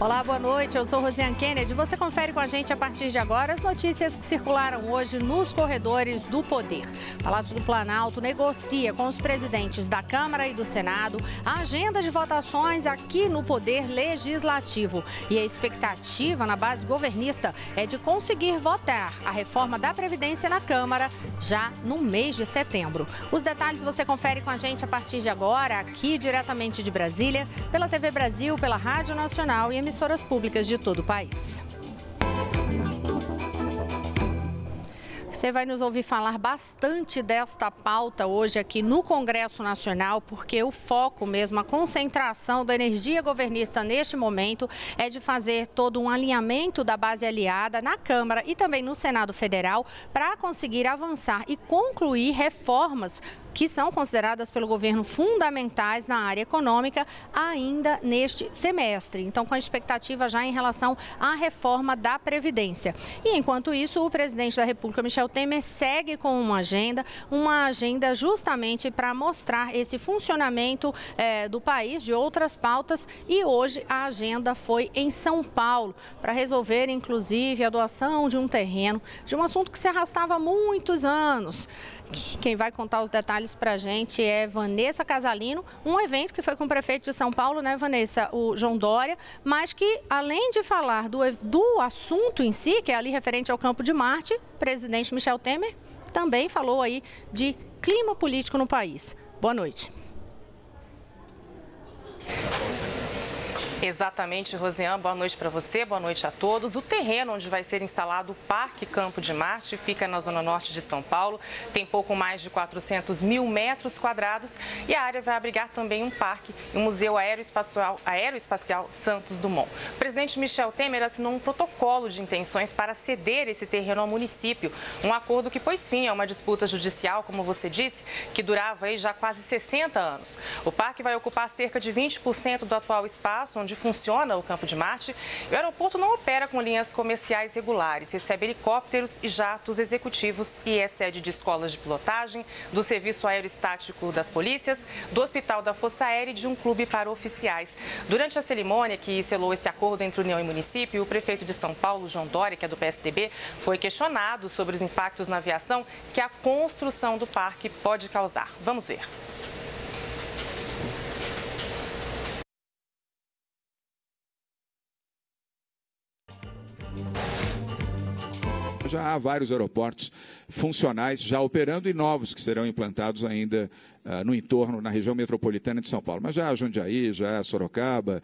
Olá, boa noite. Eu sou Rosiane Kennedy. Você confere com a gente a partir de agora as notícias que circularam hoje nos corredores do poder. O Palácio do Planalto negocia com os presidentes da Câmara e do Senado a agenda de votações aqui no Poder Legislativo. E a expectativa na base governista é de conseguir votar a reforma da Previdência na Câmara já no mês de setembro. Os detalhes você confere com a gente a partir de agora, aqui diretamente de Brasília, pela TV Brasil, pela Rádio Nacional e emissoras públicas de todo o país. Você vai nos ouvir falar bastante desta pauta hoje aqui no Congresso Nacional, porque o foco mesmo, a concentração da energia governista neste momento é de fazer todo um alinhamento da base aliada na Câmara e também no Senado Federal para conseguir avançar e concluir reformas que são consideradas pelo governo fundamentais na área econômica ainda neste semestre. Então, com a expectativa já em relação à reforma da Previdência. E, enquanto isso, o presidente da República, Michel Temer, segue com uma agenda justamente para mostrar esse funcionamento do país, de outras pautas. E hoje a agenda foi em São Paulo, para resolver, inclusive, a doação de um terreno, de um assunto que se arrastava há muitos anos. Quem vai contar os detalhes para a gente é Vanessa Casalino, um evento que foi com o prefeito de São Paulo, né, Vanessa, o João Dória, mas que, além de falar do assunto em si, que é ali referente ao Campo de Marte, o presidente Michel Temer também falou aí de clima político no país. Boa noite. Exatamente, Rosiane. Boa noite para você, boa noite a todos. O terreno onde vai ser instalado o Parque Campo de Marte fica na zona norte de São Paulo. Tem pouco mais de 400 mil metros quadrados e a área vai abrigar também um parque e um museu aeroespacial Santos Dumont. O presidente Michel Temer assinou um protocolo de intenções para ceder esse terreno ao município. Um acordo que pôs fim a uma disputa judicial, como você disse, que durava aí já quase 60 anos. O parque vai ocupar cerca de 20% do atual espaço onde funciona o Campo de Marte. O aeroporto não opera com linhas comerciais regulares, recebe helicópteros e jatos executivos e é sede de escolas de pilotagem, do Serviço Aeroestático das Polícias, do Hospital da Força Aérea e de um clube para oficiais. Durante a cerimônia que selou esse acordo entre União e município, o prefeito de São Paulo, João Dória, que é do PSDB, foi questionado sobre os impactos na aviação que a construção do parque pode causar. Vamos ver. Já há vários aeroportos funcionais já operando e novos que serão implantados ainda no entorno, na região metropolitana de São Paulo. Mas já há Jundiaí, já há Sorocaba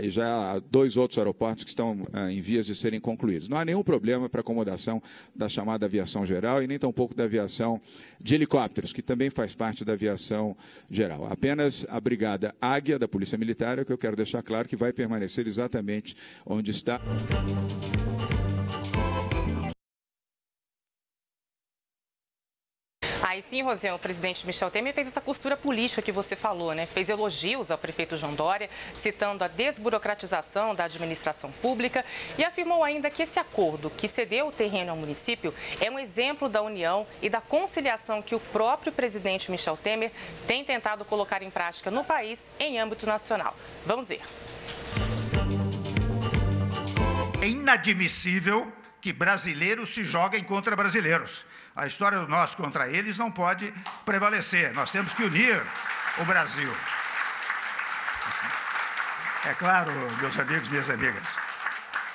e já há 2 outros aeroportos que estão em vias de serem concluídos. Não há nenhum problema para acomodação da chamada aviação geral e nem tampouco da aviação de helicópteros, que também faz parte da aviação geral. Apenas a Brigada Águia da Polícia Militar, é que eu quero deixar claro que vai permanecer exatamente onde está. Aí sim, Rosiane, o presidente Michel Temer fez essa costura política que você falou, né? Fez elogios ao prefeito João Dória, citando a desburocratização da administração pública e afirmou ainda que esse acordo que cedeu o terreno ao município é um exemplo da união e da conciliação que o próprio presidente Michel Temer tem tentado colocar em prática no país em âmbito nacional. Vamos ver. É inadmissível que brasileiros se joguem contra brasileiros. A história do nós contra eles não pode prevalecer. Nós temos que unir o Brasil. É claro, meus amigos, minhas amigas,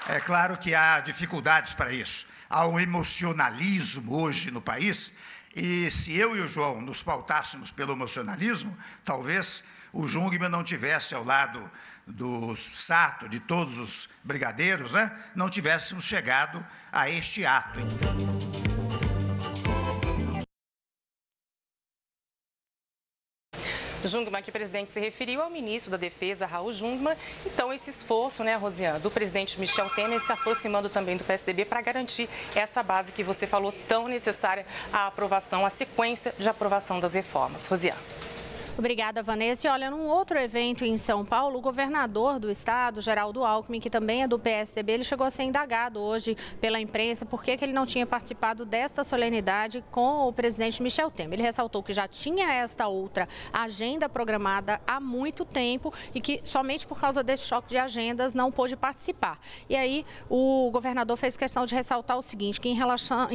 é claro que há dificuldades para isso. Há um emocionalismo hoje no país e se eu e o João nos pautássemos pelo emocionalismo, talvez o Jungmann não tivesse ao lado do Sato, de todos os brigadeiros, né? Não tivéssemos chegado a este ato. Jungmann, que o presidente se referiu ao ministro da Defesa, Raul Jungmann. Então, esse esforço, né, Rosiane, do presidente Michel Temer se aproximando também do PSDB para garantir essa base que você falou tão necessária à aprovação, à sequência de aprovação das reformas. Rosiane. Obrigada, Vanessa. E olha, num outro evento em São Paulo, o governador do estado, Geraldo Alckmin, que também é do PSDB, ele chegou a ser indagado hoje pela imprensa por que ele não tinha participado desta solenidade com o presidente Michel Temer. Ele ressaltou que já tinha esta outra agenda programada há muito tempo e que somente por causa desse choque de agendas não pôde participar. E aí o governador fez questão de ressaltar o seguinte, que em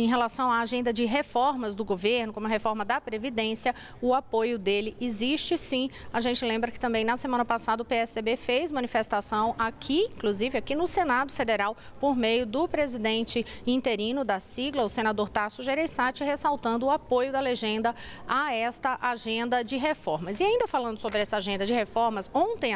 relação à agenda de reformas do governo, como a reforma da Previdência, o apoio dele existe sim. A gente lembra que também na semana passada o PSDB fez manifestação aqui, inclusive aqui no Senado Federal, por meio do presidente interino da sigla, o senador Tasso Gereissati, ressaltando o apoio da legenda a esta agenda de reformas. E ainda falando sobre essa agenda de reformas, ontem,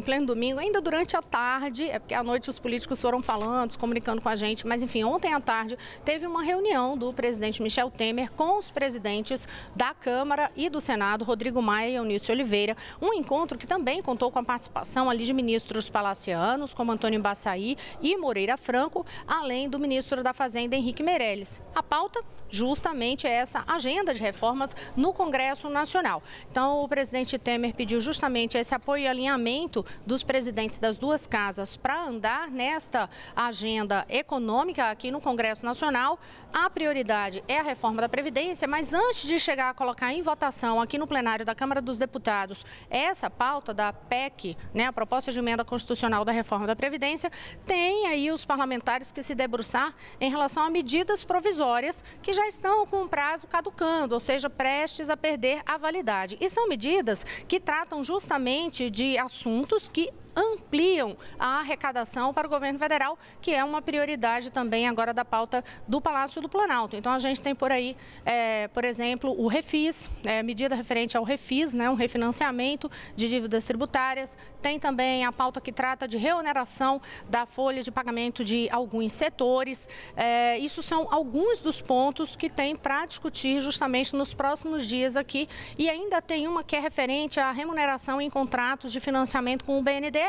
pleno domingo, ainda durante a tarde, é porque à noite os políticos foram falando, se comunicando com a gente, mas enfim, ontem à tarde teve uma reunião do presidente Michel Temer com os presidentes da Câmara e do Senado, Rodrigo Maia e Eunício Oliveira, um encontro que também contou com a participação ali de ministros palacianos, como Antônio Baçaí e Moreira Franco, além do ministro da Fazenda, Henrique Meirelles. A pauta, justamente essa agenda de reformas no Congresso Nacional. Então, o presidente Temer pediu justamente esse apoio e alinhamento dos presidentes das duas casas para andar nesta agenda econômica aqui no Congresso Nacional. A prioridade é a reforma da Previdência, mas antes de chegar a colocar em votação aqui no plenário da Câmara dos Deputados essa pauta da PEC, a proposta de emenda constitucional da reforma da Previdência, tem aí os parlamentares que se debruçar em relação a medidas provisórias que já estão com o prazo caducando, ou seja, prestes a perder a validade. E são medidas que tratam justamente de assuntos que ampliam a arrecadação para o governo federal, que é uma prioridade também agora da pauta do Palácio do Planalto. Então, a gente tem por aí, por exemplo, o refis, medida referente ao refis, um refinanciamento de dívidas tributárias. Tem também a pauta que trata de reoneração da folha de pagamento de alguns setores. Isso são alguns dos pontos que tem para discutir justamente nos próximos dias aqui. E ainda tem uma que é referente à remuneração em contratos de financiamento com o BNDES.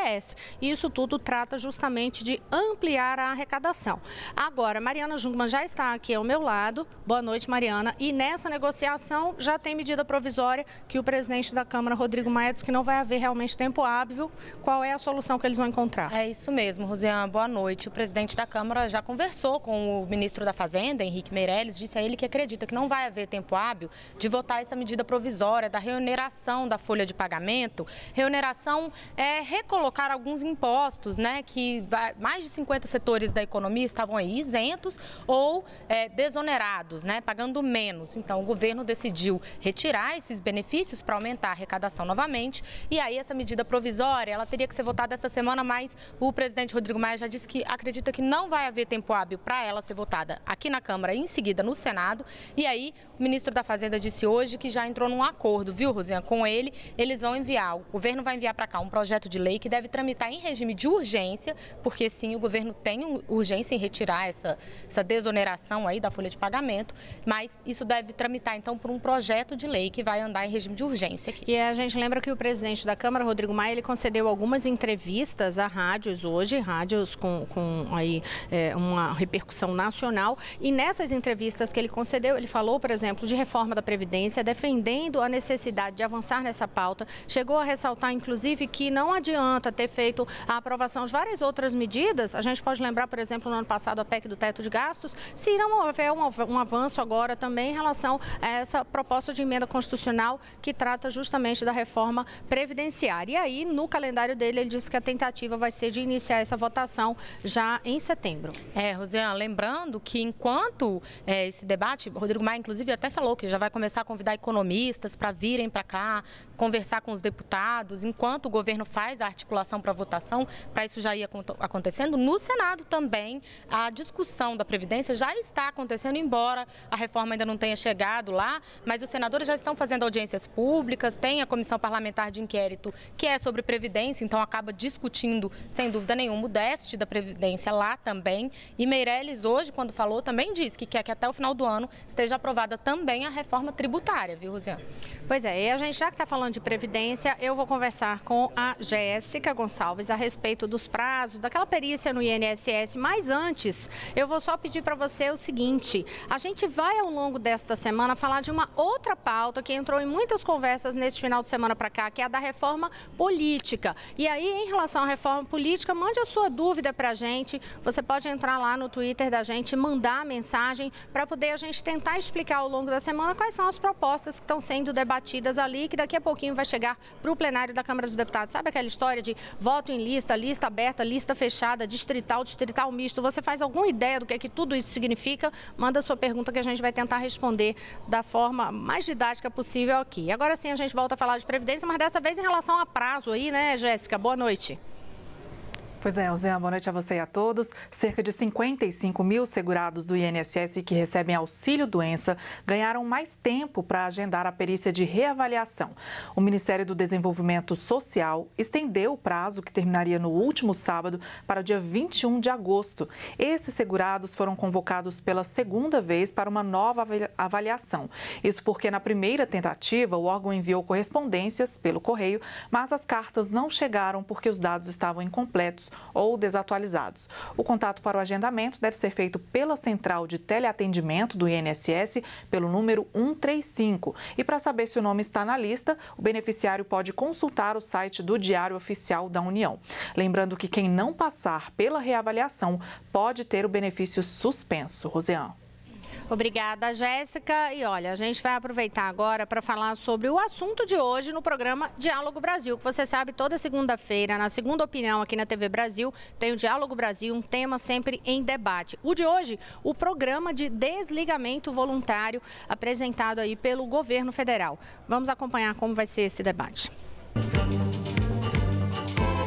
E isso tudo trata justamente de ampliar a arrecadação. Agora, Mariana Jungmann já está aqui ao meu lado. Boa noite, Mariana. E nessa negociação já tem medida provisória que o presidente da Câmara, Rodrigo Maia, diz que não vai haver realmente tempo hábil. Qual é a solução que eles vão encontrar? É isso mesmo, Rosiane. Boa noite. O presidente da Câmara já conversou com o ministro da Fazenda, Henrique Meirelles, disse a ele que acredita que não vai haver tempo hábil de votar essa medida provisória da reoneração da folha de pagamento. Reoneração é recolocar alguns impostos, que mais de 50 setores da economia estavam aí isentos ou desonerados, pagando menos. Então, o governo decidiu retirar esses benefícios para aumentar a arrecadação novamente. E aí, essa medida provisória, ela teria que ser votada essa semana, mas o presidente Rodrigo Maia já disse que acredita que não vai haver tempo hábil para ela ser votada aqui na Câmara e em seguida no Senado. E aí, o ministro da Fazenda disse hoje que já entrou num acordo, viu, Rosiane? Com ele, eles vão enviar, o governo vai enviar para cá um projeto de lei que deve tramitar em regime de urgência, porque sim, o governo tem urgência em retirar essa desoneração aí da folha de pagamento, mas isso deve tramitar então por um projeto de lei que vai andar em regime de urgência aqui. E a gente lembra que o presidente da Câmara, Rodrigo Maia, ele concedeu algumas entrevistas a rádios hoje, rádios com uma repercussão nacional, e nessas entrevistas que ele concedeu, ele falou, por exemplo, de reforma da Previdência, defendendo a necessidade de avançar nessa pauta, chegou a ressaltar, inclusive, que não adianta ter feito a aprovação de várias outras medidas. A gente pode lembrar, por exemplo, no ano passado, a PEC do teto de gastos, se não houver um avanço agora também em relação a essa proposta de emenda constitucional que trata justamente da reforma previdenciária. E aí, no calendário dele, ele disse que a tentativa vai ser de iniciar essa votação já em setembro. Rosiane, lembrando que enquanto esse debate, Rodrigo Maia, inclusive, até falou que já vai começar a convidar economistas para virem para cá, conversar com os deputados, enquanto o governo faz a articulação para votação, para isso já ia acontecendo. No Senado também, a discussão da Previdência já está acontecendo, embora a reforma ainda não tenha chegado lá, mas os senadores já estão fazendo audiências públicas, tem a Comissão Parlamentar de Inquérito, que é sobre Previdência, então acaba discutindo, sem dúvida nenhuma, o déficit da Previdência lá também. E Meirelles, hoje, quando falou, também disse que quer que até o final do ano esteja aprovada também a reforma tributária, viu, Rosiane? Pois é, e a gente já que está falando de Previdência, eu vou conversar com a Jéssica. Jéssica Gonçalves a respeito dos prazos, daquela perícia no INSS. Mas antes, eu vou só pedir para você o seguinte: a gente vai ao longo desta semana falar de uma outra pauta que entrou em muitas conversas neste final de semana para cá, que é a da reforma política. E aí, em relação à reforma política, mande a sua dúvida para a gente. Você pode entrar lá no Twitter da gente, mandar a mensagem para poder a gente tentar explicar ao longo da semana quais são as propostas que estão sendo debatidas ali, que daqui a pouquinho vai chegar para o plenário da Câmara dos Deputados. Sabe aquela história de voto em lista, lista aberta, lista fechada, distrital, distrital misto? Você faz alguma ideia do que é que tudo isso significa? Manda a sua pergunta que a gente vai tentar responder da forma mais didática possível aqui. Agora sim a gente volta a falar de Previdência, mas dessa vez em relação a prazo aí, né, Jéssica? Boa noite. Pois é, Rosiane, boa noite a você e a todos. Cerca de 55 mil segurados do INSS que recebem auxílio-doença ganharam mais tempo para agendar a perícia de reavaliação. O Ministério do Desenvolvimento Social estendeu o prazo, que terminaria no último sábado, para o dia 21 de agosto. Esses segurados foram convocados pela segunda vez para uma nova avaliação. Isso porque, na primeira tentativa, o órgão enviou correspondências pelo correio, mas as cartas não chegaram porque os dados estavam incompletos ou desatualizados. O contato para o agendamento deve ser feito pela central de teleatendimento do INSS pelo número 135. E para saber se o nome está na lista, o beneficiário pode consultar o site do Diário Oficial da União. Lembrando que quem não passar pela reavaliação pode ter o benefício suspenso. Rosiane. Obrigada, Jéssica. E olha, a gente vai aproveitar agora para falar sobre o assunto de hoje no programa Diálogo Brasil, que você sabe, toda segunda-feira, na Segunda Opinião, aqui na TV Brasil, tem o Diálogo Brasil, um tema sempre em debate. O de hoje, o programa de desligamento voluntário apresentado aí pelo governo federal. Vamos acompanhar como vai ser esse debate.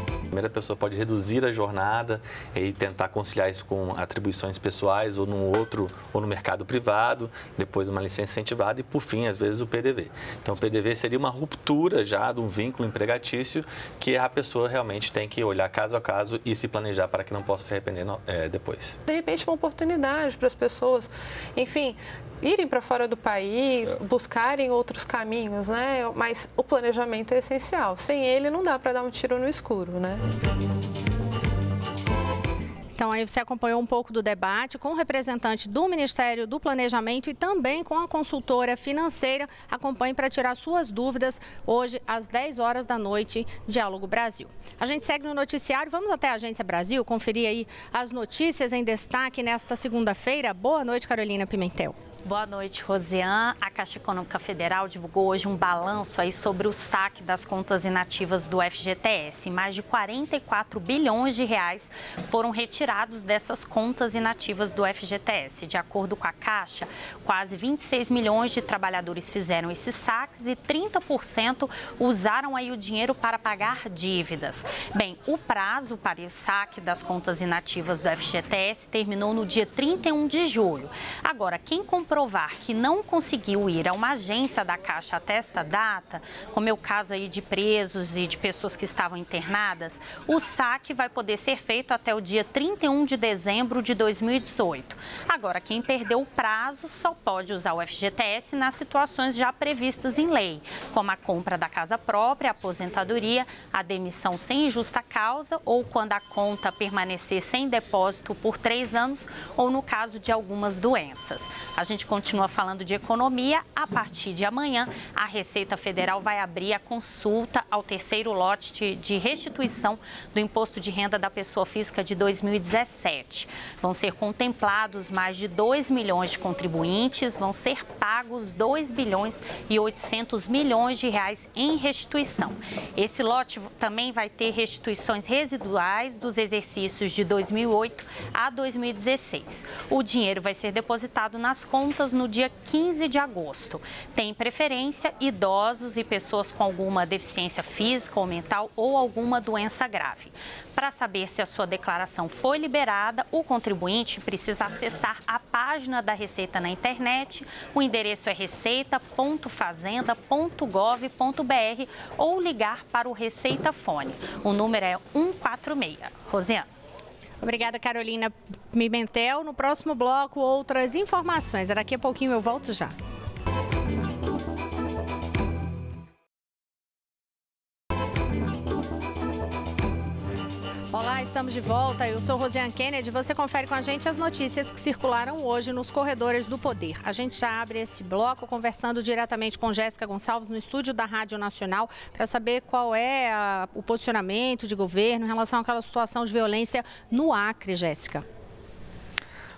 A primeira pessoa pode reduzir a jornada e tentar conciliar isso com atribuições pessoais ou no mercado privado, depois uma licença incentivada e, por fim, às vezes, o PDV. Então, o PDV seria uma ruptura já de um vínculo empregatício que a pessoa realmente tem que olhar caso a caso e se planejar para que não possa se arrepender depois. De repente, uma oportunidade para as pessoas, enfim, irem para fora do país, certo, buscarem outros caminhos, né? Mas o planejamento é essencial. Sem ele, não dá para dar um tiro no escuro, né? Então, aí você acompanhou um pouco do debate com o representante do Ministério do Planejamento e também com a consultora financeira. Acompanhe para tirar suas dúvidas hoje às 10 horas da noite, Diálogo Brasil. A gente segue no noticiário, vamos até a Agência Brasil, conferir aí as notícias em destaque nesta segunda-feira. Boa noite, Carolina Pimentel. Boa noite, Rosiane. A Caixa Econômica Federal divulgou hoje um balanço aí sobre o saque das contas inativas do FGTS. Mais de 44 bilhões de reais foram retirados dessas contas inativas do FGTS. De acordo com a Caixa, quase 26 milhões de trabalhadores fizeram esses saques e 30% usaram aí o dinheiro para pagar dívidas. Bem, o prazo para o saque das contas inativas do FGTS terminou no dia 31 de julho. Agora, quem comprovar que não conseguiu ir a uma agência da Caixa até esta data, como é o caso aí de presos e de pessoas que estavam internadas, o saque vai poder ser feito até o dia 31 de dezembro de 2018. Agora, quem perdeu o prazo só pode usar o FGTS nas situações já previstas em lei, como a compra da casa própria, a aposentadoria, a demissão sem justa causa ou quando a conta permanecer sem depósito por 3 anos ou no caso de algumas doenças. A gente continua falando de economia. A partir de amanhã, a Receita Federal vai abrir a consulta ao terceiro lote de restituição do Imposto de Renda da Pessoa Física de 2017. Vão ser contemplados mais de 2 milhões de contribuintes, vão ser pagos 2 bilhões e 800 milhões de reais em restituição. Esse lote também vai ter restituições residuais dos exercícios de 2008 a 2016. O dinheiro vai ser depositado nas contas no dia 15 de agosto. Tem preferência idosos e pessoas com alguma deficiência física ou mental ou alguma doença grave. Para saber se a sua declaração foi liberada, o contribuinte precisa acessar a página da Receita na internet. O endereço é receita.fazenda.gov.br ou ligar para o Receita Fone. O número é 146. Rosiane. Obrigada, Carolina Pimentel. No próximo bloco, outras informações. Daqui a pouquinho eu volto já. estamos de volta. Eu sou Rosiane Kennedy. Você confere com a gente as notícias que circularam hoje nos corredores do poder. A gente já abre esse bloco conversando diretamente com Jéssica Gonçalves no estúdio da Rádio Nacional para saber qual é o posicionamento de governo em relação àquela situação de violência no Acre, Jéssica.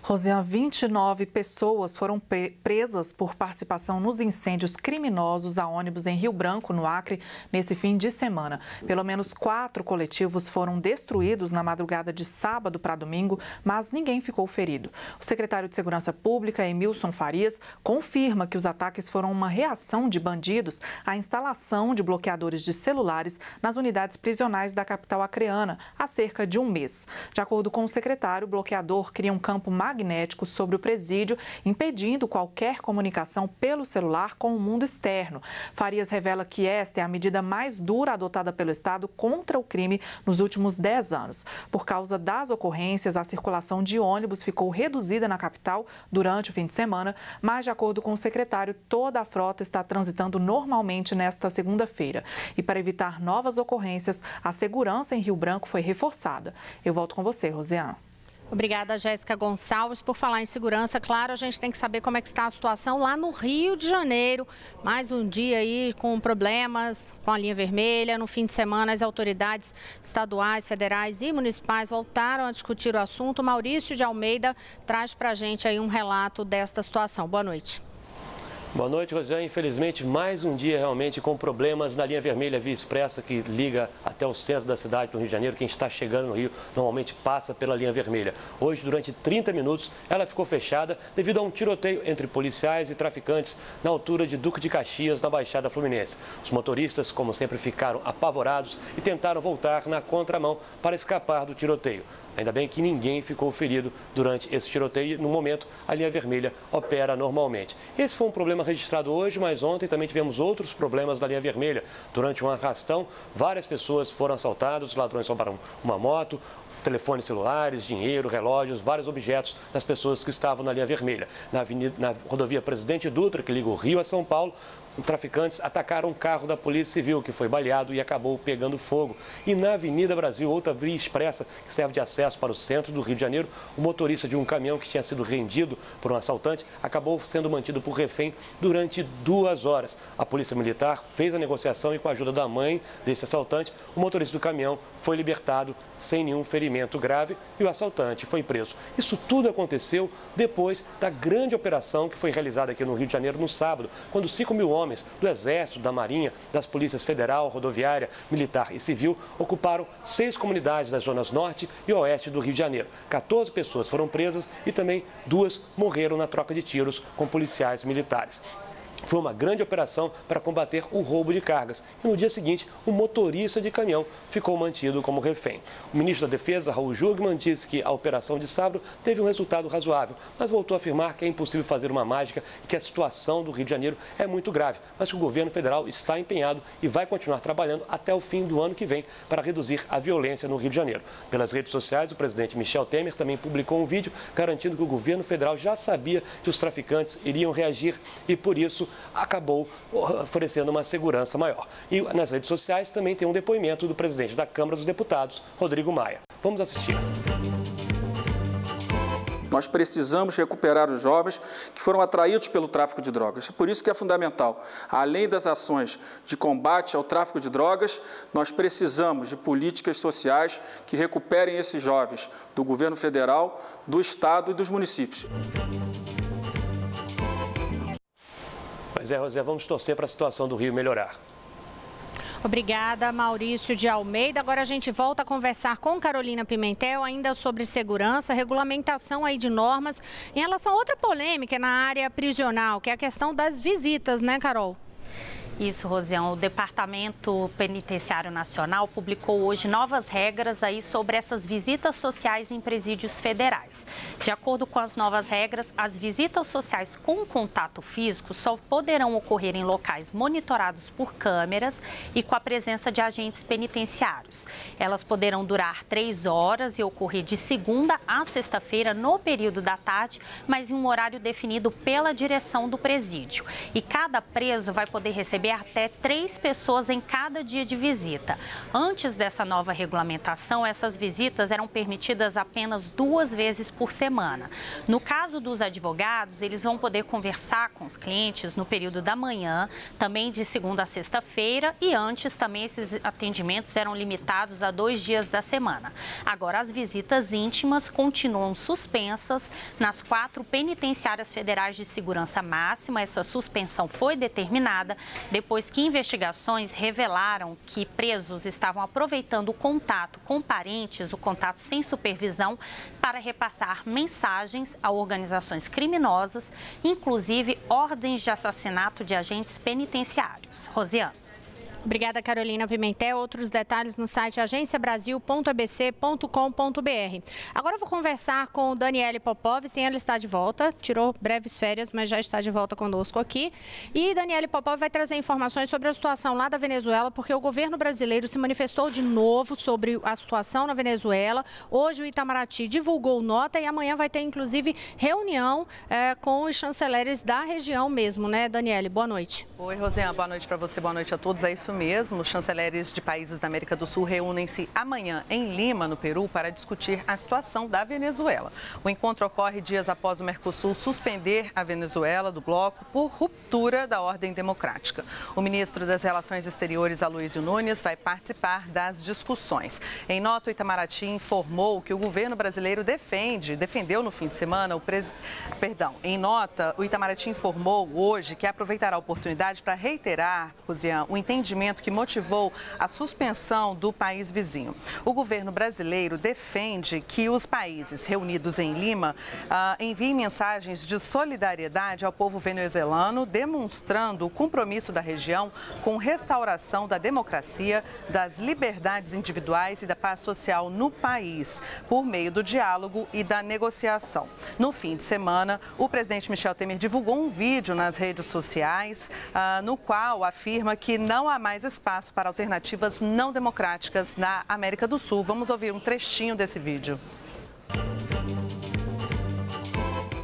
Rosiane, 29 pessoas foram presas por participação nos incêndios criminosos a ônibus em Rio Branco, no Acre, nesse fim de semana. Pelo menos 4 coletivos foram destruídos na madrugada de sábado para domingo, mas ninguém ficou ferido. O secretário de Segurança Pública, Emilson Farias, confirma que os ataques foram uma reação de bandidos à instalação de bloqueadores de celulares nas unidades prisionais da capital acreana há cerca de um mês. De acordo com o secretário, o bloqueador cria um campo magnético sobre o presídio, impedindo qualquer comunicação pelo celular com o mundo externo. Farias revela que esta é a medida mais dura adotada pelo Estado contra o crime nos últimos 10 anos. Por causa das ocorrências, a circulação de ônibus ficou reduzida na capital durante o fim de semana, mas, de acordo com o secretário, toda a frota está transitando normalmente nesta segunda-feira. E para evitar novas ocorrências, a segurança em Rio Branco foi reforçada. Eu volto com você, Rosiane. Obrigada, Jéssica Gonçalves. Por falar em segurança, claro, a gente tem que saber como é que está a situação lá no Rio de Janeiro. Mais um dia aí com problemas com a linha vermelha. No fim de semana, as autoridades estaduais, federais e municipais voltaram a discutir o assunto. Maurício de Almeida traz para a gente aí um relato desta situação. Boa noite. Boa noite, Rosiane. Infelizmente, mais um dia realmente com problemas na linha vermelha Via Expressa, que liga até o centro da cidade do Rio de Janeiro. Quem está chegando no Rio normalmente passa pela linha vermelha. Hoje, durante 30 minutos, ela ficou fechada devido a um tiroteio entre policiais e traficantes na altura de Duque de Caxias, na Baixada Fluminense. Os motoristas, como sempre, ficaram apavorados e tentaram voltar na contramão para escapar do tiroteio. Ainda bem que ninguém ficou ferido durante esse tiroteio. No momento, a linha vermelha opera normalmente. Esse foi um problema registrado hoje, mas ontem também tivemos outros problemas na linha vermelha. Durante um arrastão, várias pessoas foram assaltadas, os ladrões roubaram uma moto, telefones celulares, dinheiro, relógios, vários objetos das pessoas que estavam na linha vermelha. Na rodovia Presidente Dutra, que liga o Rio a São Paulo, os traficantes atacaram um carro da Polícia Civil, que foi baleado e acabou pegando fogo. E na Avenida Brasil, outra via expressa que serve de acesso para o centro do Rio de Janeiro, o motorista de um caminhão que tinha sido rendido por um assaltante acabou sendo mantido por refém durante 2 horas. A Polícia Militar fez a negociação e, com a ajuda da mãe desse assaltante, o motorista do caminhão foi libertado sem nenhum ferimento grave e o assaltante foi preso. Isso tudo aconteceu depois da grande operação que foi realizada aqui no Rio de Janeiro no sábado, quando 5.000 homens do Exército, da Marinha, das Polícias Federal, Rodoviária, Militar e Civil ocuparam 6 comunidades das zonas norte e oeste do Rio de Janeiro. 14 pessoas foram presas e também 2 morreram na troca de tiros com policiais militares. Foi uma grande operação para combater o roubo de cargas. E no dia seguinte, o motorista de caminhão ficou mantido como refém. O ministro da Defesa, Raul Jungmann, disse que a operação de sábado teve um resultado razoável, mas voltou a afirmar que é impossível fazer uma mágica e que a situação do Rio de Janeiro é muito grave, mas que o governo federal está empenhado e vai continuar trabalhando até o fim do ano que vem para reduzir a violência no Rio de Janeiro. Pelas redes sociais, o presidente Michel Temer também publicou um vídeo garantindo que o governo federal já sabia que os traficantes iriam reagir e, por isso, acabou oferecendo uma segurança maior. E nas redes sociais também tem um depoimento do presidente da Câmara dos Deputados, Rodrigo Maia. Vamos assistir. Nós precisamos recuperar os jovens que foram atraídos pelo tráfico de drogas. É por isso que é fundamental, além das ações de combate ao tráfico de drogas, nós precisamos de políticas sociais que recuperem esses jovens do governo federal, do estado e dos municípios. Pois é, Rosé, vamos torcer para a situação do Rio melhorar. Obrigada, Maurício de Almeida. Agora a gente volta a conversar com Carolina Pimentel, ainda sobre segurança, regulamentação aí de normas, em relação a outra polêmica na área prisional, que é a questão das visitas, né, Carol? Isso, Rosiane. O Departamento Penitenciário Nacional publicou hoje novas regras aí sobre essas visitas sociais em presídios federais. De acordo com as novas regras, as visitas sociais com contato físico só poderão ocorrer em locais monitorados por câmeras e com a presença de agentes penitenciários. Elas poderão durar 3 horas e ocorrer de segunda a sexta-feira no período da tarde, mas em um horário definido pela direção do presídio. E cada preso vai poder receber receber até 3 pessoas em cada dia de visita. Antes dessa nova regulamentação, essas visitas eram permitidas apenas 2 vezes por semana. No caso dos advogados, eles vão poder conversar com os clientes no período da manhã, também de segunda a sexta-feira, e antes também esses atendimentos eram limitados a 2 dias da semana. Agora, as visitas íntimas continuam suspensas nas 4 penitenciárias federais de segurança máxima. Essa suspensão foi determinada depois que investigações revelaram que presos estavam aproveitando o contato com parentes, o contato sem supervisão, para repassar mensagens a organizações criminosas, inclusive ordens de assassinato de agentes penitenciários. Rosiane. Obrigada, Carolina Pimentel. Outros detalhes no site agenciabrasil.abc.com.br. Agora eu vou conversar com Daniele Popov, sim, ela está de volta, tirou breves férias, mas já está de volta conosco aqui. E Daniele Popov vai trazer informações sobre a situação lá da Venezuela, porque o governo brasileiro se manifestou de novo sobre a situação na Venezuela. Hoje o Itamaraty divulgou nota e amanhã vai ter, inclusive, reunião com os chanceleres da região mesmo, né, Daniele? Boa noite. Oi, Rosiane, boa noite para você, boa noite a todos. É isso mesmo, os chanceleres de países da América do Sul reúnem-se amanhã em Lima, no Peru, para discutir a situação da Venezuela. O encontro ocorre dias após o Mercosul suspender a Venezuela do bloco por ruptura da ordem democrática. O ministro das Relações Exteriores, Aloysio Nunes, vai participar das discussões. Em nota, o Itamaraty informou que o governo brasileiro defendeu no fim de semana Em nota, o Itamaraty informou hoje que aproveitará a oportunidade para reiterar, Rosiane, o entendimento que motivou a suspensão do país vizinho. O governo brasileiro defende que os países reunidos em Lima enviem mensagens de solidariedade ao povo venezuelano, demonstrando o compromisso da região com restauração da democracia, das liberdades individuais e da paz social no país, por meio do diálogo e da negociação. No fim de semana, o presidente Michel Temer divulgou um vídeo nas redes sociais, no qual afirma que não há mais espaço para alternativas não democráticas na América do Sul. Vamos ouvir um trechinho desse vídeo.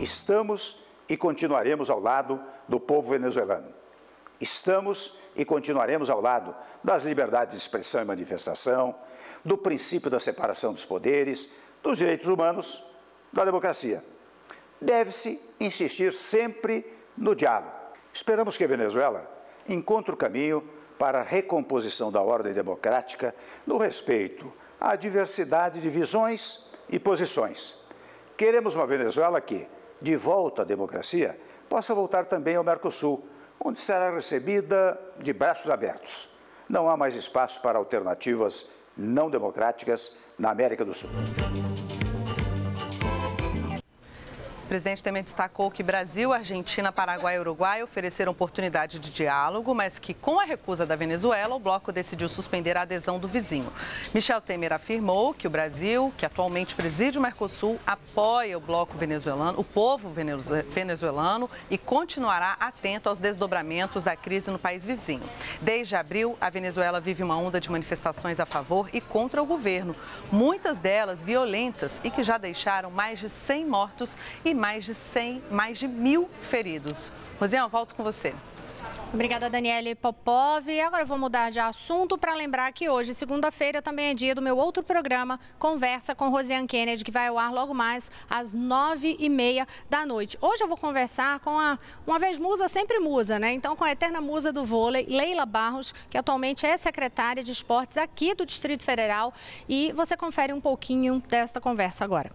Estamos e continuaremos ao lado do povo venezuelano. Estamos e continuaremos ao lado das liberdades de expressão e manifestação, do princípio da separação dos poderes, dos direitos humanos, da democracia. Deve-se insistir sempre no diálogo. Esperamos que a Venezuela encontre o caminho para a recomposição da ordem democrática no respeito à diversidade de visões e posições. Queremos uma Venezuela que, de volta à democracia, possa voltar também ao Mercosul, onde será recebida de braços abertos. Não há mais espaço para alternativas não democráticas na América do Sul. O presidente também destacou que Brasil, Argentina, Paraguai e Uruguai ofereceram oportunidade de diálogo, mas que com a recusa da Venezuela, o bloco decidiu suspender a adesão do vizinho. Michel Temer afirmou que o Brasil, que atualmente preside o Mercosul, apoia o bloco venezuelano, o povo venezuelano e continuará atento aos desdobramentos da crise no país vizinho. Desde abril, a Venezuela vive uma onda de manifestações a favor e contra o governo, muitas delas violentas e que já deixaram mais de 100 mortos e mais de 1.000 feridos. Rosiane, eu volto com você. Obrigada, Daniele Popov. E agora eu vou mudar de assunto para lembrar que hoje, segunda-feira, também é dia do meu outro programa, Conversa com Rosiane Kennedy, que vai ao ar logo mais às 9h30 da noite. Hoje eu vou conversar com uma vez musa, sempre musa, né? Então, com a eterna musa do vôlei, Leila Barros, que atualmente é secretária de esportes aqui do Distrito Federal. E você confere um pouquinho desta conversa agora.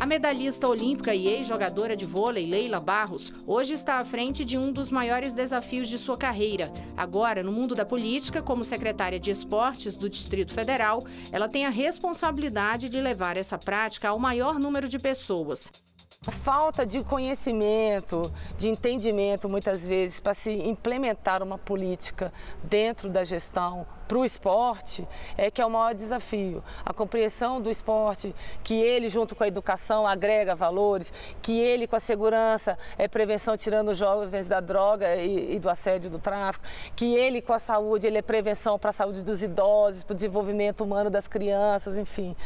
A medalhista olímpica e ex-jogadora de vôlei, Leila Barros, hoje está à frente de um dos maiores desafios de sua carreira. Agora, no mundo da política, como secretária de Esportes do Distrito Federal, ela tem a responsabilidade de levar essa prática ao maior número de pessoas. A falta de conhecimento, de entendimento, muitas vezes, para se implementar uma política dentro da gestão para o esporte, é que é o maior desafio. A compreensão do esporte, que ele, junto com a educação, agrega valores, que ele, com a segurança, é prevenção tirando os jovens da droga e do assédio do tráfico, que ele, com a saúde, ele é prevenção para a saúde dos idosos, para o desenvolvimento humano das crianças, enfim.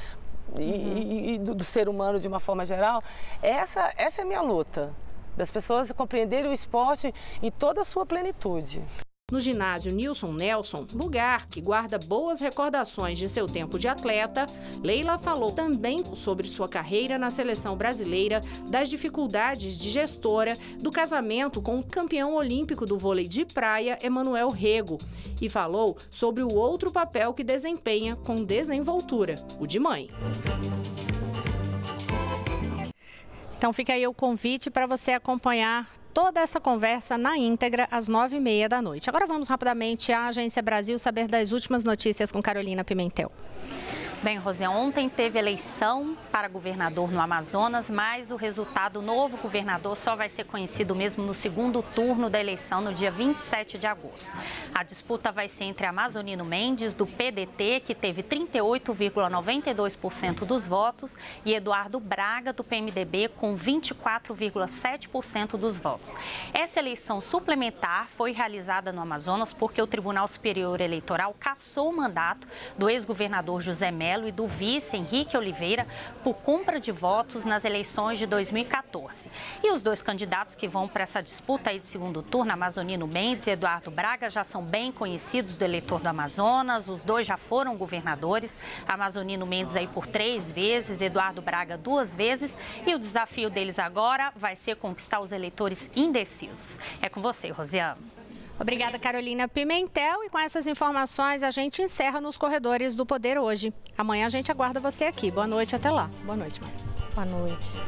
E do ser humano de uma forma geral, essa é a minha luta. das pessoas compreenderem o esporte em toda a sua plenitude. No ginásio Nilson Nelson, lugar que guarda boas recordações de seu tempo de atleta, Leila falou também sobre sua carreira na seleção brasileira, das dificuldades de gestora, do casamento com o campeão olímpico do vôlei de praia, Emanuel Rego, e falou sobre o outro papel que desempenha com desenvoltura, o de mãe. Então fica aí o convite para você acompanhar toda essa conversa na íntegra às 9h30 da noite. Agora vamos rapidamente à Agência Brasil saber das últimas notícias com Carolina Pimentel. Bem, Rosiane, ontem teve eleição para governador no Amazonas, mas o resultado, o novo governador, só vai ser conhecido mesmo no segundo turno da eleição, no dia 27 de agosto. A disputa vai ser entre Amazonino Mendes, do PDT, que teve 38,92% dos votos, e Eduardo Braga, do PMDB, com 24,7% dos votos. Essa eleição suplementar foi realizada no Amazonas porque o Tribunal Superior Eleitoral cassou o mandato do ex-governador José Melo e do vice Henrique Oliveira por compra de votos nas eleições de 2014. E os dois candidatos que vão para essa disputa aí de segundo turno, Amazonino Mendes e Eduardo Braga, já são bem conhecidos do eleitor do Amazonas. Os dois já foram governadores, Amazonino Mendes aí por 3 vezes, Eduardo Braga 2 vezes. E o desafio deles agora vai ser conquistar os eleitores indecisos. É com você, Rosiane. Obrigada, Carolina Pimentel. E com essas informações, a gente encerra nos corredores do Poder hoje. Amanhã a gente aguarda você aqui. Boa noite, até lá. Boa noite, Maria. Boa noite.